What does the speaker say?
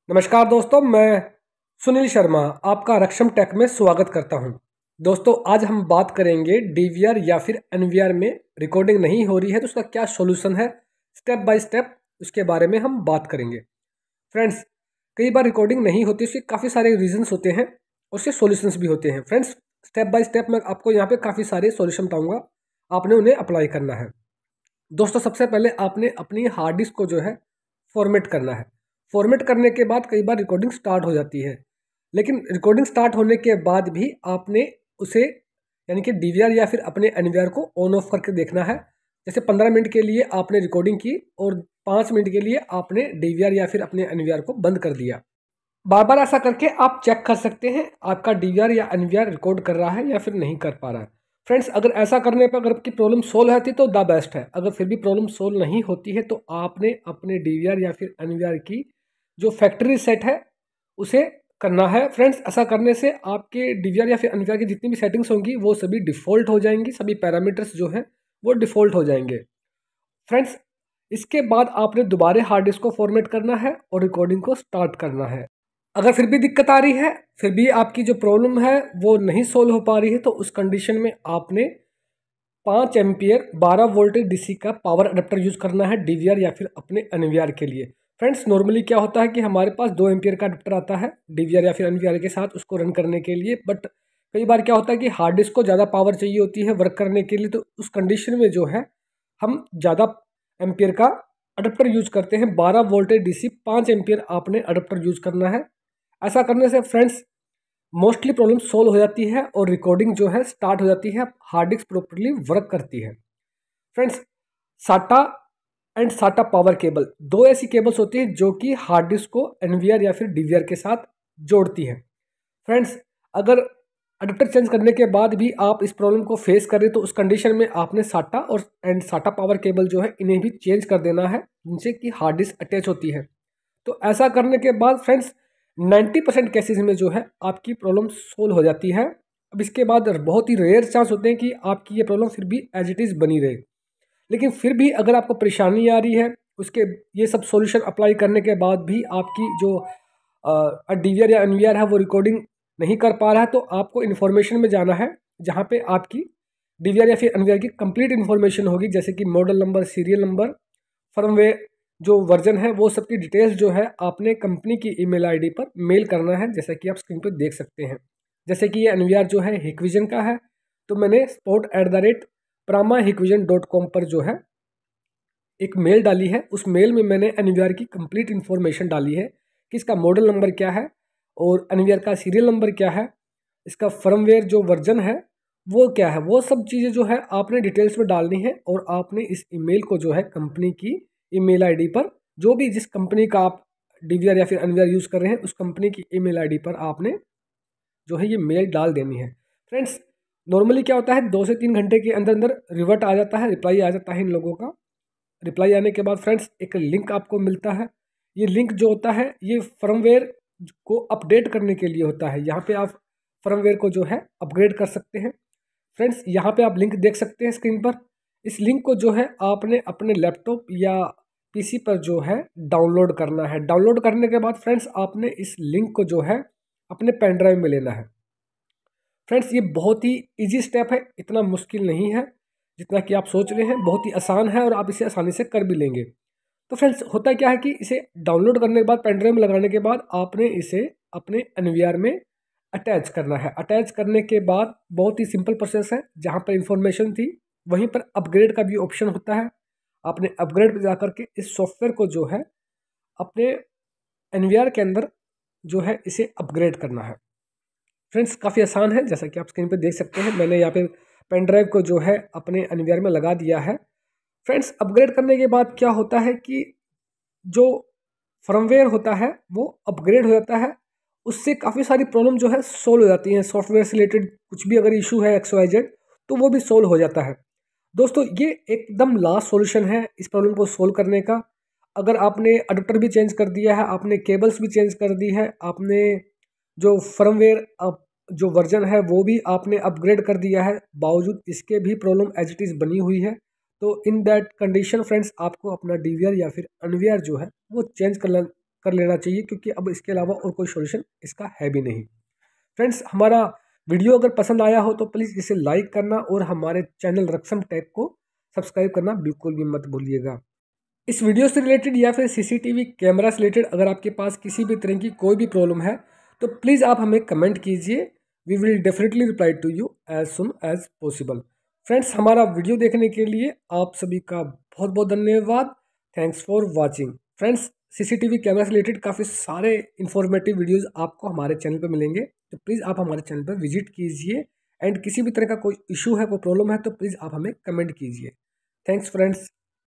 नमस्कार दोस्तों, मैं सुनील शर्मा आपका रक्षम टेक में स्वागत करता हूं। दोस्तों, आज हम बात करेंगे डीवीआर या फिर एनवीआर में रिकॉर्डिंग नहीं हो रही है तो उसका क्या सॉल्यूशन है। स्टेप बाय स्टेप उसके बारे में हम बात करेंगे। फ्रेंड्स, कई बार रिकॉर्डिंग नहीं होती, उसके काफ़ी सारे रीजंस होते हैं और उसके सॉल्यूशंस भी होते हैं। फ्रेंड्स, स्टेप बाय स्टेप मैं आपको यहाँ पे काफ़ी सारे सॉल्यूशन बताऊँगा, आपने उन्हें अप्लाई करना है। दोस्तों, सबसे पहले आपने अपनी हार्ड डिस्क को जो है फॉर्मेट करना है। फॉर्मेट करने के बाद कई बार रिकॉर्डिंग स्टार्ट हो जाती है, लेकिन रिकॉर्डिंग स्टार्ट होने के बाद भी आपने उसे यानी कि डीवीआर या फिर अपने एनवीआर को ऑन ऑफ करके देखना है। जैसे 15 मिनट के लिए आपने रिकॉर्डिंग की और 5 मिनट के लिए आपने डीवीआर या फिर अपने एनवीआर को बंद कर दिया। बार बार ऐसा करके आप चेक कर सकते हैं आपका डीवीआर या एनवीआर रिकॉर्ड कर रहा है या फिर नहीं कर पा रहा है। फ्रेंड्स, अगर ऐसा करने पर अगर आपकी प्रॉब्लम सोल्व होती तो द बेस्ट है। अगर फिर भी प्रॉब्लम सोल्व नहीं होती है तो आपने अपने डीवीआर या फिर एनवीआर की जो फैक्ट्री सेट है उसे करना है। फ्रेंड्स, ऐसा करने से आपके डीवीआर या फिर एनवीआर की जितनी भी सेटिंग्स होंगी वो सभी डिफ़ॉल्ट हो जाएंगी, सभी पैरामीटर्स जो हैं वो डिफ़ॉल्ट हो जाएंगे। फ्रेंड्स, इसके बाद आपने दोबारा हार्ड डिस्क को फॉर्मेट करना है और रिकॉर्डिंग को स्टार्ट करना है। अगर फिर भी दिक्कत आ रही है, फिर भी आपकी जो प्रॉब्लम है वो नहीं सोल्व हो पा रही है, तो उस कंडीशन में आपने 5 एम्पियर 12 वोल्टेज डीसी का पावर अडेप्टर यूज़ करना है डीवीआर या फिर अपने एनवीआर के लिए। फ्रेंड्स, नॉर्मली क्या होता है कि हमारे पास 2 एम्पियर का अडेप्टर आता है डीवीआर या फिर एनवीआर के साथ उसको रन करने के लिए, बट कई बार क्या होता है कि हार्ड डिस्क को ज़्यादा पावर चाहिए होती है वर्क करने के लिए, तो उस कंडीशन में जो है हम ज़्यादा एम्पियर का अडेप्टर यूज़ करते हैं। 12 वोल्टेज डीसी 5 एम्पियर आपने अडेप्टर यूज़ करना है। ऐसा करने से फ्रेंड्स मोस्टली प्रॉब्लम सोल्व हो जाती है और रिकॉर्डिंग जो है स्टार्ट हो जाती है, हार्ड डिस्क प्रॉपर्ली वर्क करती है। फ्रेंड्स, साटा एंड साटा पावर केबल 2 ऐसी केबल्स होती हैं जो कि हार्ड डिस्क को एनवीआर या फिर डीवीआर के साथ जोड़ती है। फ्रेंड्स, अगर अडेप्टर चेंज करने के बाद भी आप इस प्रॉब्लम को फेस कर रहे तो उस कंडीशन में आपने साटा और साटा पावर केबल जो है इन्हें भी चेंज कर देना है, जिनसे कि हार्ड डिस्क अटैच होती है। तो ऐसा करने के बाद फ्रेंड्स 90% केसेस में जो है आपकी प्रॉब्लम सोल्व हो जाती है। अब इसके बाद बहुत ही रेयर चांस होते हैं कि आपकी ये प्रॉब्लम फिर भी एज इट इज़ बनी रहे, लेकिन फिर भी अगर आपको परेशानी आ रही है, उसके ये सब सॉल्यूशन अप्लाई करने के बाद भी आपकी जो डीवीआर या एनवीआर है वो रिकॉर्डिंग नहीं कर पा रहा है, तो आपको इन्फॉर्मेशन में जाना है जहाँ पे आपकी डीवीआर या फिर एनवीआर की कंप्लीट इन्फॉर्मेशन होगी, जैसे कि model number, serial number, firmware जो वर्जन है, वो सबकी डिटेल्स जो है आपने कंपनी की ईमेल आईडी पर मेल करना है, जैसा कि आप स्क्रीन पर देख सकते हैं। जैसे कि ये एनवीआर जो है हिकविजन का है, तो मैंने sport@pramahikwvision.com पर जो है एक मेल डाली है। उस मेल में मैंने एनवीआर की कंप्लीट इन्फॉर्मेशन डाली है कि इसका मॉडल नंबर क्या है और एनवीआर का सीरियल नंबर क्या है, इसका फर्मवेयर जो वर्जन है वो क्या है, वो सब चीज़ें जो है आपने डिटेल्स में डालनी है। और आपने इस ईमेल को जो है कंपनी की ईमेल आईडी पर, जो भी जिस कंपनी का आप डीवीआर या फिर एनवीआर यूज़ कर रहे हैं उस कंपनी की ईमेल आईडी पर आपने जो है ये मेल डाल देनी है। फ्रेंड्स, नॉर्मली क्या होता है 2 से 3 घंटे के अंदर अंदर रिवर्ट आ जाता है, रिप्लाई आ जाता है इन लोगों का। रिप्लाई आने के बाद फ्रेंड्स एक लिंक आपको मिलता है। ये लिंक जो होता है ये फर्मवेयर को अपडेट करने के लिए होता है। यहाँ पे आप फर्मवेयर को जो है अपग्रेड कर सकते हैं। फ्रेंड्स, यहाँ पे आप लिंक देख सकते हैं स्क्रीन पर। इस लिंक को जो है आपने अपने लैपटॉप या पीसी पर जो है डाउनलोड करना है। डाउनलोड करने के बाद फ्रेंड्स आपने इस लिंक को जो है अपने पेन ड्राइव में लेना है। फ्रेंड्स, ये बहुत ही इजी स्टेप है, इतना मुश्किल नहीं है जितना कि आप सोच रहे हैं, बहुत ही आसान है और आप इसे आसानी से कर भी लेंगे। तो फ्रेंड्स, होता क्या है कि इसे डाउनलोड करने के बाद पेन ड्राइव में लगाने के बाद आपने इसे अपने एनवीआर में अटैच करना है। अटैच करने के बाद बहुत ही सिंपल प्रोसेस है, जहाँ पर इंफॉर्मेशन थी वहीं पर अपग्रेड का भी ऑप्शन होता है। आपने अपग्रेड पर जा करके इस सॉफ्टवेयर को जो है अपने एनवीआर के अंदर जो है इसे अपग्रेड करना है। फ्रेंड्स, काफ़ी आसान है, जैसा कि आप स्क्रीन पर देख सकते हैं। मैंने यहाँ पे पेन ड्राइव को जो है अपने एनवीआर में लगा दिया है। फ्रेंड्स, अपग्रेड करने के बाद क्या होता है कि जो फर्मवेयर होता है वो अपग्रेड हो जाता है, उससे काफ़ी सारी प्रॉब्लम जो है सोल्व हो जाती हैं। सॉफ्टवेयर से रिलेटेड कुछ भी अगर इशू है XYZ तो वो भी सोल्व हो जाता है। दोस्तों, ये एकदम लास्ट सॉल्यूशन है इस प्रॉब्लम को सोल्व करने का। अगर आपने अडेप्टर भी चेंज कर दिया है, आपने केबल्स भी चेंज कर दी है, आपने जो फर्मवेयर जो वर्जन है वो भी आपने अपग्रेड कर दिया है, बावजूद इसके भी प्रॉब्लम एज इट इज़ बनी हुई है, तो इन दैट कंडीशन फ्रेंड्स आपको अपना डीवीआर या फिर एनवीआर जो है वो चेंज कर लेना चाहिए, क्योंकि अब इसके अलावा और कोई सोल्यूशन इसका है भी नहीं। फ्रेंड्स, हमारा वीडियो अगर पसंद आया हो तो प्लीज़ इसे लाइक करना और हमारे चैनल रक्षम टेक को सब्सक्राइब करना बिल्कुल भी मत भूलिएगा। इस वीडियो से रिलेटेड या फिर सीसीटीवी कैमरा से रिलेटेड अगर आपके पास किसी भी तरह की कोई भी प्रॉब्लम है तो प्लीज़ आप हमें कमेंट कीजिए। We will definitely reply to you as soon as possible. Friends, हमारा वीडियो देखने के लिए आप सभी का बहुत बहुत धन्यवाद। Thanks for watching. Friends, CCTV camera से रिलेटेड काफ़ी सारे इंफॉर्मेटिव वीडियोज़ आपको हमारे चैनल पर मिलेंगे, तो प्लीज़ आप हमारे चैनल पर विजिट कीजिए। एंड किसी भी तरह का कोई इशू है, कोई प्रॉब्लम है तो प्लीज़ आप हमें कमेंट कीजिए। Thanks friends.